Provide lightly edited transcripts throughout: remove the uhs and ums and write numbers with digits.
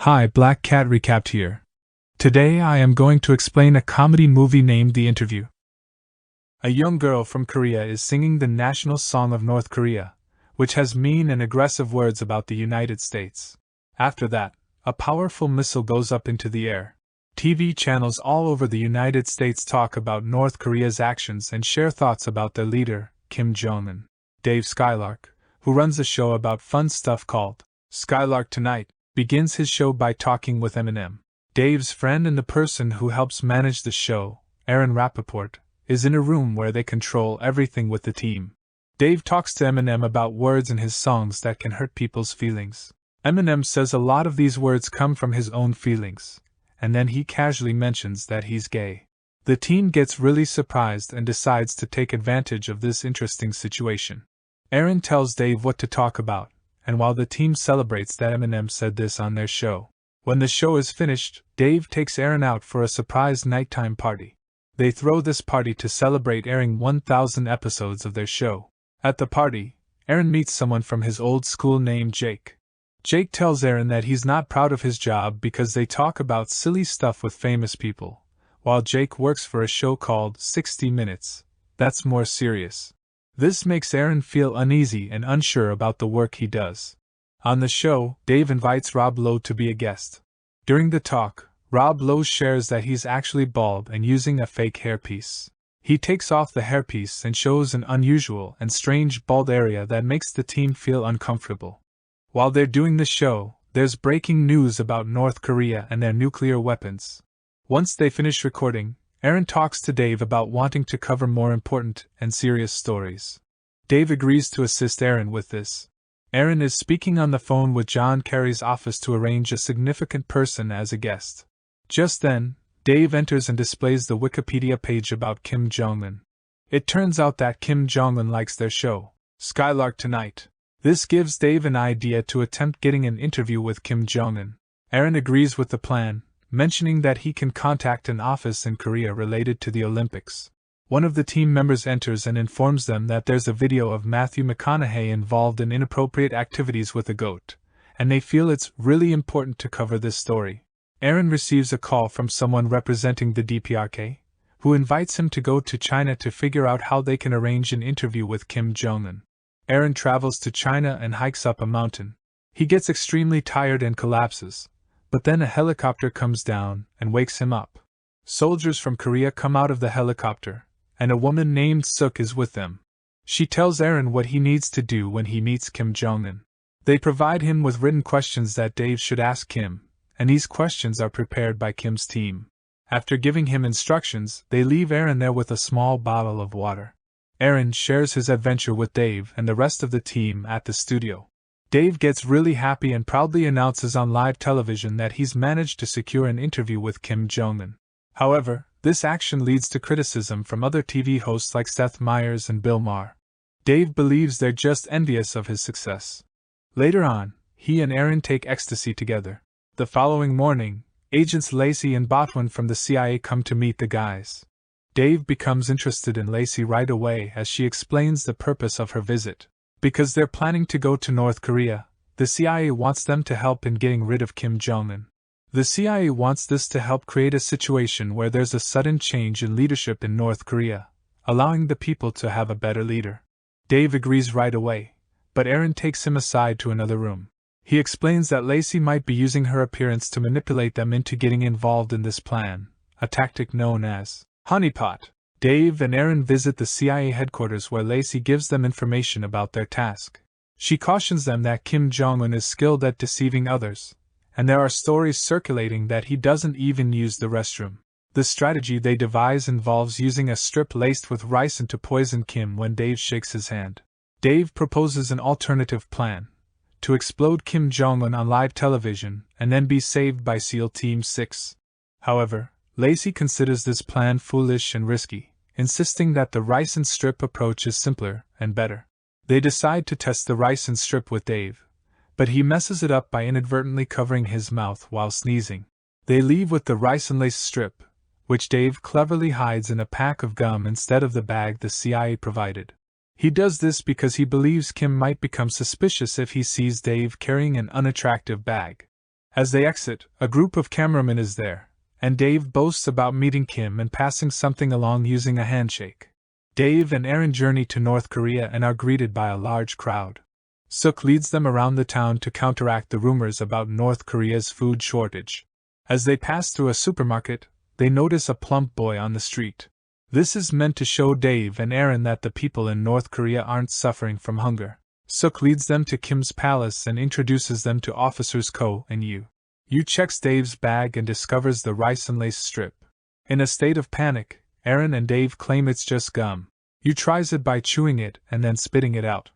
Hi, Black Cat Recapped here. Today I am going to explain a comedy movie named The Interview. A young girl from Korea is singing the national song of North Korea, which has mean and aggressive words about the United States. After that, a powerful missile goes up into the air. TV channels all over the United States talk about North Korea's actions and share thoughts about their leader, Kim Jong Un. Dave Skylark, who runs a show about fun stuff called Skylark Tonight, begins his show by talking with Eminem. Dave's friend and the person who helps manage the show, Aaron Rapoport, is in a room where they control everything with the team. Dave talks to Eminem about words in his songs that can hurt people's feelings. Eminem says a lot of these words come from his own feelings, and then he casually mentions that he's gay. The team gets really surprised and decides to take advantage of this interesting situation. Aaron tells Dave what to talk about, and while the team celebrates that Eminem said this on their show. When the show is finished, Dave takes Aaron out for a surprise nighttime party. They throw this party to celebrate airing 1,000 episodes of their show. At the party, Aaron meets someone from his old school named Jake. Jake tells Aaron that he's not proud of his job because they talk about silly stuff with famous people, while Jake works for a show called 60 Minutes. That's more serious. This makes Aaron feel uneasy and unsure about the work he does. On the show, Dave invites Rob Lowe to be a guest. During the talk, Rob Lowe shares that he's actually bald and using a fake hairpiece. He takes off the hairpiece and shows an unusual and strange bald area that makes the team feel uncomfortable. While they're doing the show, there's breaking news about North Korea and their nuclear weapons. Once they finish recording, Aaron talks to Dave about wanting to cover more important and serious stories. Dave agrees to assist Aaron with this. Aaron is speaking on the phone with John Kerry's office to arrange a significant person as a guest. Just then, Dave enters and displays the Wikipedia page about Kim Jong Un. It turns out that Kim Jong Un likes their show, Skylark Tonight. This gives Dave an idea to attempt getting an interview with Kim Jong Un. Aaron agrees with the plan, mentioning that he can contact an office in Korea related to the Olympics. One of the team members enters and informs them that there's a video of Matthew McConaughey involved in inappropriate activities with a goat, and they feel it's really important to cover this story. Aaron receives a call from someone representing the DPRK, who invites him to go to China to figure out how they can arrange an interview with Kim Jong Un. Aaron travels to China and hikes up a mountain. He gets extremely tired and collapses, but then a helicopter comes down and wakes him up. Soldiers from Korea come out of the helicopter, and a woman named Suk is with them. She tells Aaron what he needs to do when he meets Kim Jong Un. They provide him with written questions that Dave should ask Kim, and these questions are prepared by Kim's team. After giving him instructions, they leave Aaron there with a small bottle of water. Aaron shares his adventure with Dave and the rest of the team at the studio. Dave gets really happy and proudly announces on live television that he's managed to secure an interview with Kim Jong Un. However, this action leads to criticism from other TV hosts like Seth Meyers and Bill Maher. Dave believes they're just envious of his success. Later on, he and Aaron take ecstasy together. The following morning, agents Lacey and Botwin from the CIA come to meet the guys. Dave becomes interested in Lacey right away as she explains the purpose of her visit. Because they're planning to go to North Korea, the CIA wants them to help in getting rid of Kim Jong Un. The CIA wants this to help create a situation where there's a sudden change in leadership in North Korea, allowing the people to have a better leader. Dave agrees right away, but Aaron takes him aside to another room. He explains that Lacey might be using her appearance to manipulate them into getting involved in this plan, a tactic known as honeypot. Dave and Aaron visit the CIA headquarters where Lacey gives them information about their task. She cautions them that Kim Jong Un is skilled at deceiving others, and there are stories circulating that he doesn't even use the restroom. The strategy they devise involves using a strip laced with ricin to poison Kim when Dave shakes his hand. Dave proposes an alternative plan: to explode Kim Jong Un on live television and then be saved by SEAL Team 6. However, Lacey considers this plan foolish and risky, insisting that the ricin strip approach is simpler and better. They decide to test the ricin strip with Dave, but he messes it up by inadvertently covering his mouth while sneezing. They leave with the ricin lace strip, which Dave cleverly hides in a pack of gum instead of the bag the CIA provided. He does this because he believes Kim might become suspicious if he sees Dave carrying an unattractive bag. As they exit, a group of cameramen is there, and Dave boasts about meeting Kim and passing something along using a handshake. Dave and Aaron journey to North Korea and are greeted by a large crowd. Suk leads them around the town to counteract the rumors about North Korea's food shortage. As they pass through a supermarket, they notice a plump boy on the street. This is meant to show Dave and Aaron that the people in North Korea aren't suffering from hunger. Suk leads them to Kim's palace and introduces them to Officers Ko and Yu. Yu checks Dave's bag and discovers the rice and lace strip. In a state of panic, Aaron and Dave claim it's just gum. Yu tries it by chewing it and then spitting it out.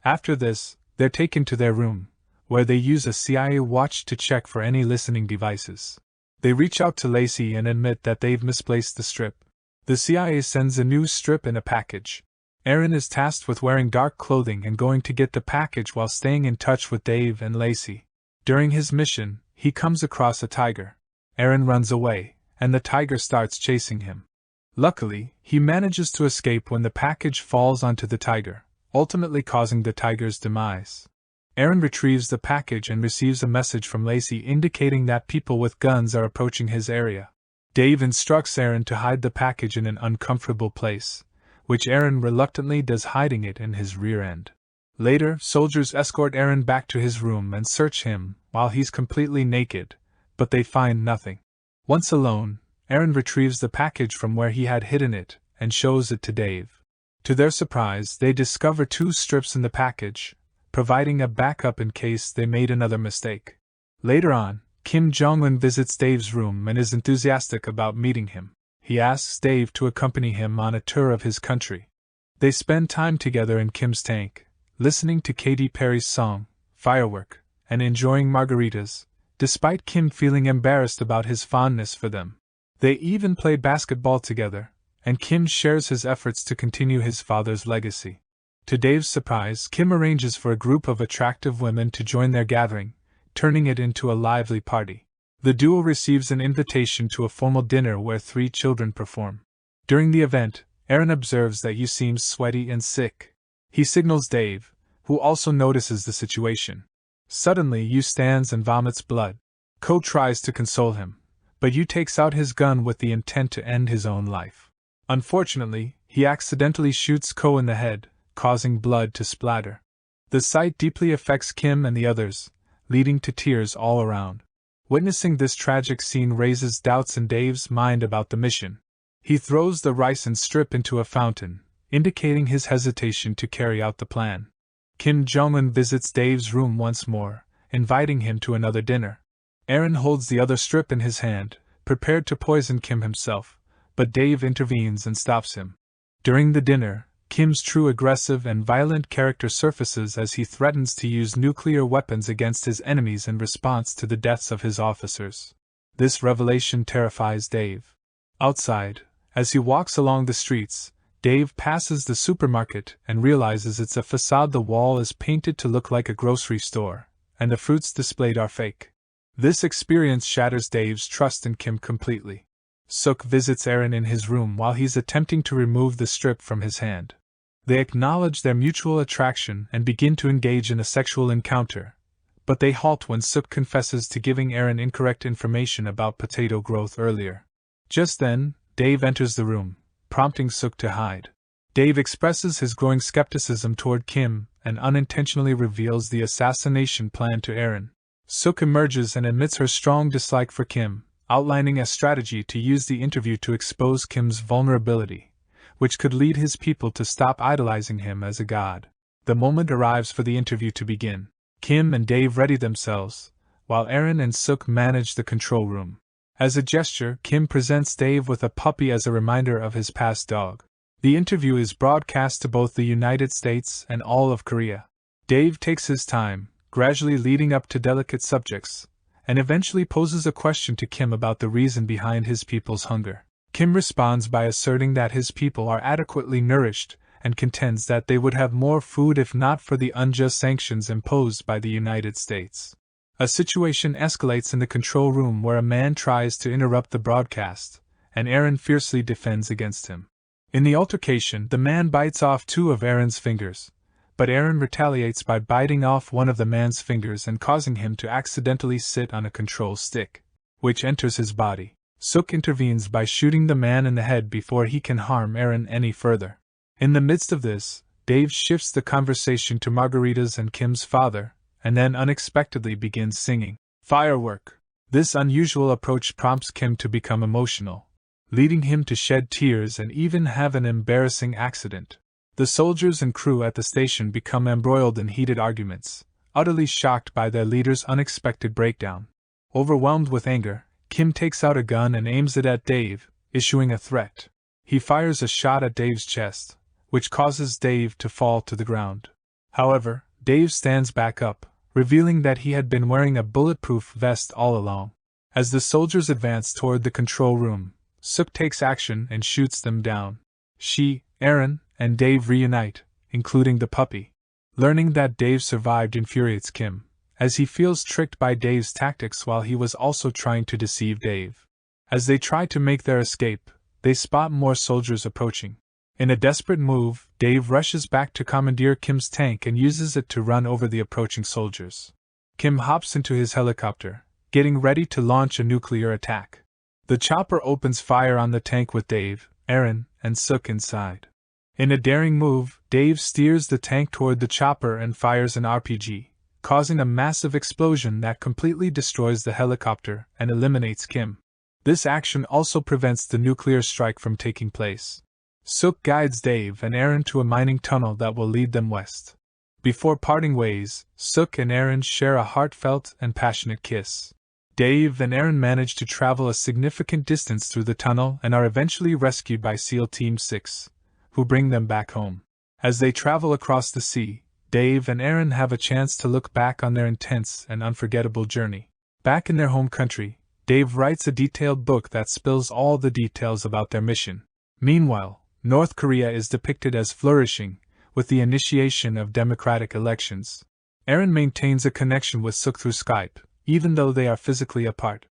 After this, they're taken to their room, where they use a CIA watch to check for any listening devices. They reach out to Lacey and admit that they've misplaced the strip. The CIA sends a new strip in a package. Aaron is tasked with wearing dark clothing and going to get the package while staying in touch with Dave and Lacey. During his mission, he comes across a tiger. Aaron runs away, and the tiger starts chasing him. Luckily, he manages to escape when the package falls onto the tiger, ultimately causing the tiger's demise. Aaron retrieves the package and receives a message from Lacey indicating that people with guns are approaching his area. Dave instructs Aaron to hide the package in an uncomfortable place, which Aaron reluctantly does, hiding it in his rear end. Later, soldiers escort Aaron back to his room and search him while he's completely naked, but they find nothing. Once alone, Aaron retrieves the package from where he had hidden it and shows it to Dave. To their surprise, they discover 2 strips in the package, providing a backup in case they made another mistake. Later on, Kim Jong Un visits Dave's room and is enthusiastic about meeting him. He asks Dave to accompany him on a tour of his country. They spend time together in Kim's tank, listening to Katy Perry's song, Firework, and enjoying margaritas, despite Kim feeling embarrassed about his fondness for them. They even play basketball together, and Kim shares his efforts to continue his father's legacy. To Dave's surprise, Kim arranges for a group of attractive women to join their gathering, turning it into a lively party. The duo receives an invitation to a formal dinner where 3 children perform. During the event, Aaron observes that Yu seems sweaty and sick. He signals Dave, who also notices the situation. Suddenly, Yu stands and vomits blood. Ko tries to console him, but Yu takes out his gun with the intent to end his own life. Unfortunately, he accidentally shoots Ko in the head, causing blood to splatter. The sight deeply affects Kim and the others, leading to tears all around. Witnessing this tragic scene raises doubts in Dave's mind about the mission. He throws the rice and strip into a fountain, indicating his hesitation to carry out the plan. Kim Jong Un visits Dave's room once more, inviting him to another dinner. Aaron holds the other strip in his hand, prepared to poison Kim himself, but Dave intervenes and stops him. During the dinner, Kim's true aggressive and violent character surfaces as he threatens to use nuclear weapons against his enemies in response to the deaths of his officers. This revelation terrifies Dave. Outside, as he walks along the streets, Dave passes the supermarket and realizes it's a facade. The wall is painted to look like a grocery store, and the fruits displayed are fake. This experience shatters Dave's trust in Kim completely. Suk visits Aaron in his room while he's attempting to remove the strip from his hand. They acknowledge their mutual attraction and begin to engage in a sexual encounter, but they halt when Suk confesses to giving Aaron incorrect information about potato growth earlier. Just then, Dave enters the room, prompting Suk to hide. Dave expresses his growing skepticism toward Kim and unintentionally reveals the assassination plan to Aaron. Suk emerges and admits her strong dislike for Kim, outlining a strategy to use the interview to expose Kim's vulnerability, which could lead his people to stop idolizing him as a god. The moment arrives for the interview to begin. Kim and Dave ready themselves, while Aaron and Suk manage the control room. As a gesture, Kim presents Dave with a puppy as a reminder of his past dog. The interview is broadcast to both the United States and all of Korea. Dave takes his time, gradually leading up to delicate subjects, and eventually poses a question to Kim about the reason behind his people's hunger. Kim responds by asserting that his people are adequately nourished and contends that they would have more food if not for the unjust sanctions imposed by the United States. A situation escalates in the control room where a man tries to interrupt the broadcast, and Aaron fiercely defends against him. In the altercation, the man bites off 2 of Aaron's fingers, but Aaron retaliates by biting off one of the man's fingers and causing him to accidentally sit on a control stick, which enters his body. Suk intervenes by shooting the man in the head before he can harm Aaron any further. In the midst of this, Dave shifts the conversation to Margarita's and Kim's father, and then unexpectedly begins singing "Firework." This unusual approach prompts Kim to become emotional, leading him to shed tears and even have an embarrassing accident. The soldiers and crew at the station become embroiled in heated arguments, utterly shocked by their leader's unexpected breakdown. Overwhelmed with anger, Kim takes out a gun and aims it at Dave, issuing a threat. He fires a shot at Dave's chest, which causes Dave to fall to the ground. However, Dave stands back up, revealing that he had been wearing a bulletproof vest all along. As the soldiers advance toward the control room, Suk takes action and shoots them down. She, Aaron, and Dave reunite, including the puppy. Learning that Dave survived infuriates Kim, as he feels tricked by Dave's tactics while he was also trying to deceive Dave. As they try to make their escape, they spot more soldiers approaching. In a desperate move, Dave rushes back to commandeer Kim's tank and uses it to run over the approaching soldiers. Kim hops into his helicopter, getting ready to launch a nuclear attack. The chopper opens fire on the tank with Dave, Aaron, and Suk inside. In a daring move, Dave steers the tank toward the chopper and fires an RPG, causing a massive explosion that completely destroys the helicopter and eliminates Kim. This action also prevents the nuclear strike from taking place. Suk guides Dave and Aaron to a mining tunnel that will lead them west. Before parting ways, Suk and Aaron share a heartfelt and passionate kiss. Dave and Aaron manage to travel a significant distance through the tunnel and are eventually rescued by SEAL Team 6, who bring them back home. As they travel across the sea, Dave and Aaron have a chance to look back on their intense and unforgettable journey. Back in their home country, Dave writes a detailed book that spills all the details about their mission. Meanwhile, North Korea is depicted as flourishing, with the initiation of democratic elections. Aaron maintains a connection with Suk through Skype, even though they are physically apart.